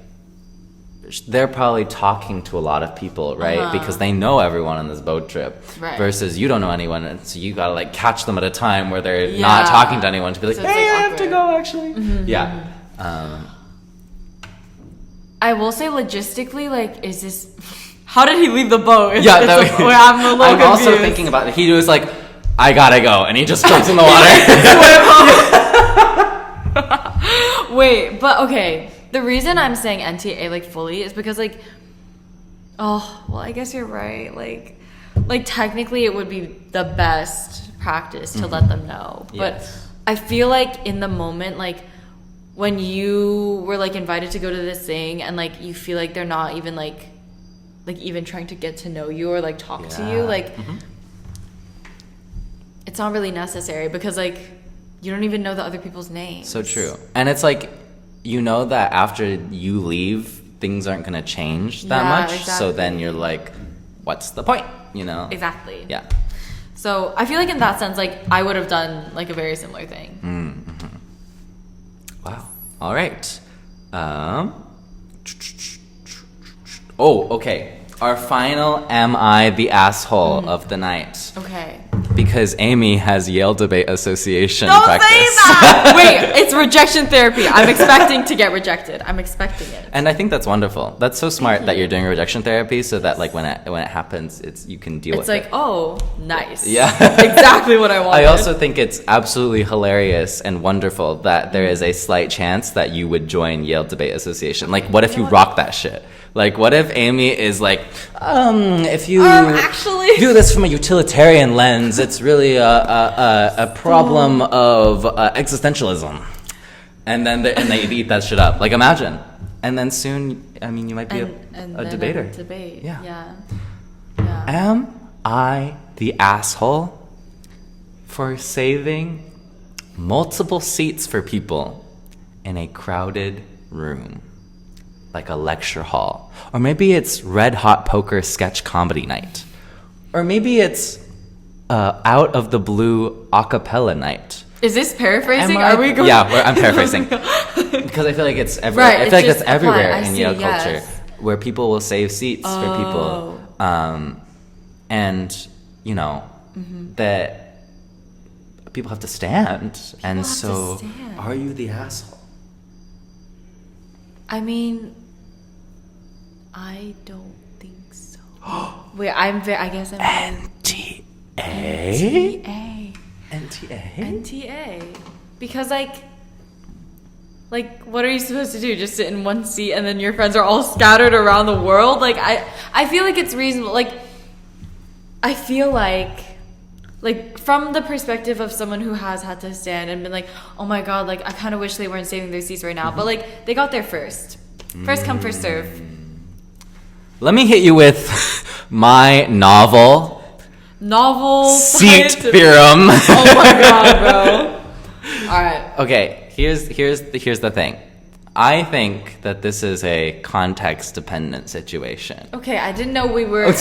they're probably talking to a lot of people, right? Because they know everyone on this boat trip. Right. Versus you don't know anyone, and so you gotta like catch them at a time where they're not talking to anyone to be like, so hey, like I have to go actually. Yeah. I will say logistically, like, is this... How did he leave the boat? I'm a little confused. Also thinking about it. He was like, I gotta go. And he just jumps in the water. Wait, but okay. The reason I'm saying NTA, like, fully is because, like... Oh, well, I guess you're right. Like technically it would be the best practice to let them know. But I feel like in the moment, like... when you were like invited to go to this thing and like you feel like they're not even like even trying to get to know you or like talk to you, like it's not really necessary because like you don't even know the other people's names. So true. And it's like, you know that after you leave, things aren't going to change that much. Exactly. So then you're like, what's the point? You know? Exactly. Yeah. So I feel like in that sense, like I would have done like a very similar thing. Wow. All right. Oh, okay. Our final Am I the Asshole of the night. Okay. Because Amy has Yale Debate Association Don't practice. say that! Wait, it's rejection therapy. I'm expecting to get rejected. I'm expecting it. And I think that's wonderful. That's so smart that you're doing rejection therapy so that like when it happens, you can deal with it. It's like, oh, nice. Yeah. Exactly what I wanted. I also think it's absolutely hilarious and wonderful that there is a slight chance that you would join Yale Debate Association. Like, what if you rock that shit? Like, what if Amy is like, if you actually do this from a utilitarian lens, it's really a problem of existentialism. And then they eat that shit up. Like, imagine. And then soon, I mean, you might be a debater. Debate. Yeah. Am I the asshole for saving multiple seats for people in a crowded room? Like a lecture hall. Or maybe it's red hot poker sketch comedy night. Or maybe it's out of the blue a cappella night. Is this paraphrasing? Are we going? Yeah, I'm paraphrasing. Because I feel like it's everywhere. I feel like that's everywhere in Yale culture. Where people will save seats for people. And, you know, that people have to stand. Are you the asshole? I mean, I don't think so. Wait, I guess I'm NTA? NTA. Because like, what are you supposed to do? Just sit in one seat and then your friends are all scattered around the world? Like, I feel like it's reasonable. Like, I feel like from the perspective of someone who has had to stand and been like, oh my god, like I kind of wish they weren't saving their seats right now, but like they got there first come, first serve. Let me hit you with my novel seat theorem. Oh my god, bro. All right. Okay, here's the thing. I think that this is a context-dependent situation. Okay, I didn't know we were allowed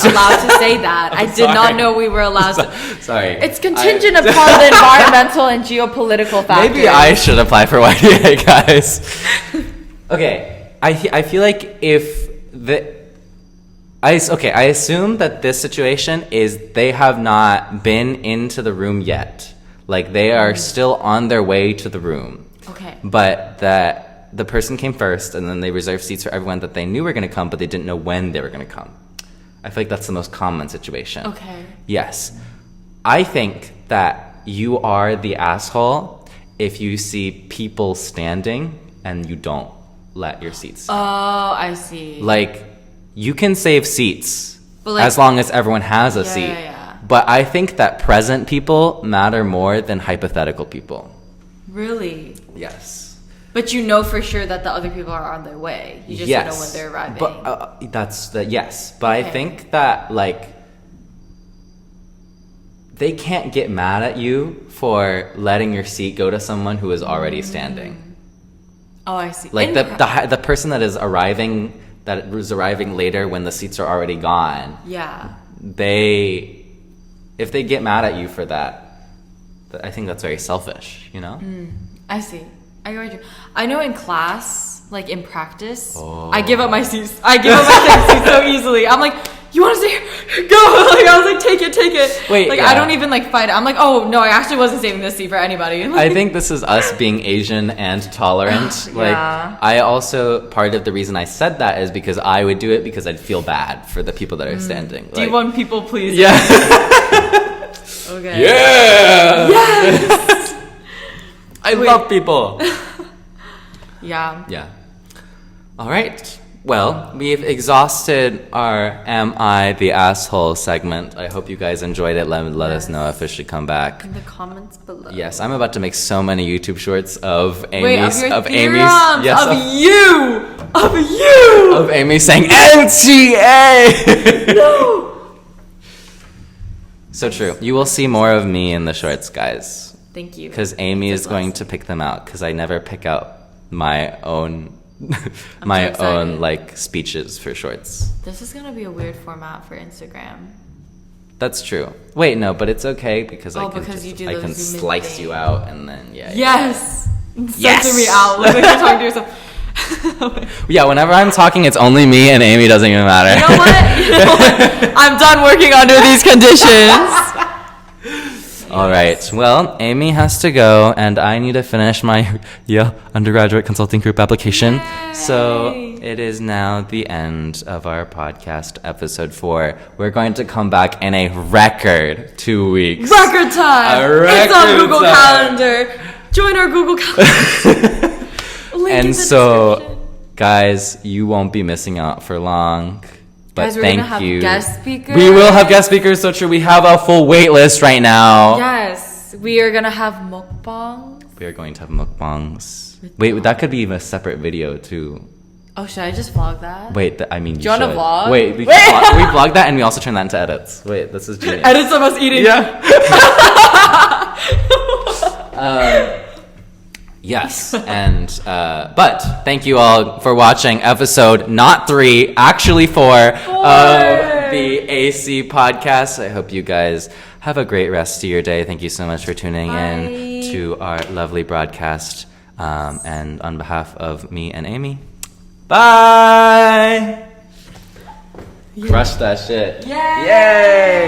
to say that. I did not know we were allowed to. Sorry. It's contingent upon the environmental and geopolitical factors. Maybe I should apply for YDA, guys. Okay, I feel like I assume that this situation is they have not been into the room yet. Like, they are still on their way to the room. Okay. But that the person came first, and then they reserved seats for everyone that they knew were going to come, but they didn't know when they were going to come. I feel like that's the most common situation. Okay. Yes. I think that you are the asshole if you see people standing and you don't let your seats stand. Oh, I see. Like, you can save seats like, as long as everyone has a seat. Yeah. But I think that present people matter more than hypothetical people. Really? Yes. But you know for sure that the other people are on their way. You just don't know when they're arriving. But yes. But okay. I think that like they can't get mad at you for letting your seat go to someone who is already standing. Oh, I see. Like the person that was arriving later when the seats are already gone. Yeah. If they get mad at you for that, I think that's very selfish, you know? I see. I get what you. I know in class, like in practice, I give up my seats. I give up my seats so easily. I'm like, you want to stay here? Go! Like I was like, take it. Wait, like I don't even like fight it. I'm like, oh no, I actually wasn't saving this seat for anybody. I think this is us being Asian and tolerant. Like I also, part of the reason I said that is because I would do it because I'd feel bad for the people that are standing. Do you want people please? Yeah. Okay. Yeah. Yes. I love people. Yeah. Yeah. All right. Well, we've exhausted our Am I the Asshole segment. I hope you guys enjoyed it. Let us know if it should come back. In the comments below. Yes, I'm about to make so many YouTube shorts of Amy's... Wait, of your theorems, yes, of of Amy saying NTA! No! So true. You will see more of me in the shorts, guys. Thank you. Because Amy is going to pick them out, because I never pick out my own... my own like speeches for shorts. This is gonna be a weird format for Instagram. That's true. Wait, no, but it's okay because I can because just, you do I those can zoom in slice thing. you out and then Yes. Yes! Censor me out. Look like you're talking to yourself. Yeah, whenever I'm talking, it's only me and Amy. Doesn't even matter. You know what? I'm done working under these conditions. All right. Well, Amy has to go, and I need to finish my Yale undergraduate consulting group application. Yay! So it is now the end of our podcast, episode 4. We're going to come back in a record 2 weeks. Record time. It's on Google Calendar. Join our Google Calendar. Link in the description. Guys, you won't be missing out for long. But Guys, we're thank gonna have you. guest speakers. We will have guest speakers, so true. We have a full wait list right now. Yes, we are gonna have mukbang. We are going to have mukbangs. Wait, that could be a separate video too. Oh, should I just vlog that? Wait, you Do you wanna should. vlog? Wait, we vlog that and we also turn that into edits. Wait, this is genius. Edits of us eating. Yeah. Yes, and but thank you all for watching episode not 3, actually 4 of the AC podcast. I hope you guys have a great rest of your day. Thank you so much for tuning in to our lovely broadcast. And on behalf of me and Amy, bye. Yeah. Crush that shit. Yay! Yay!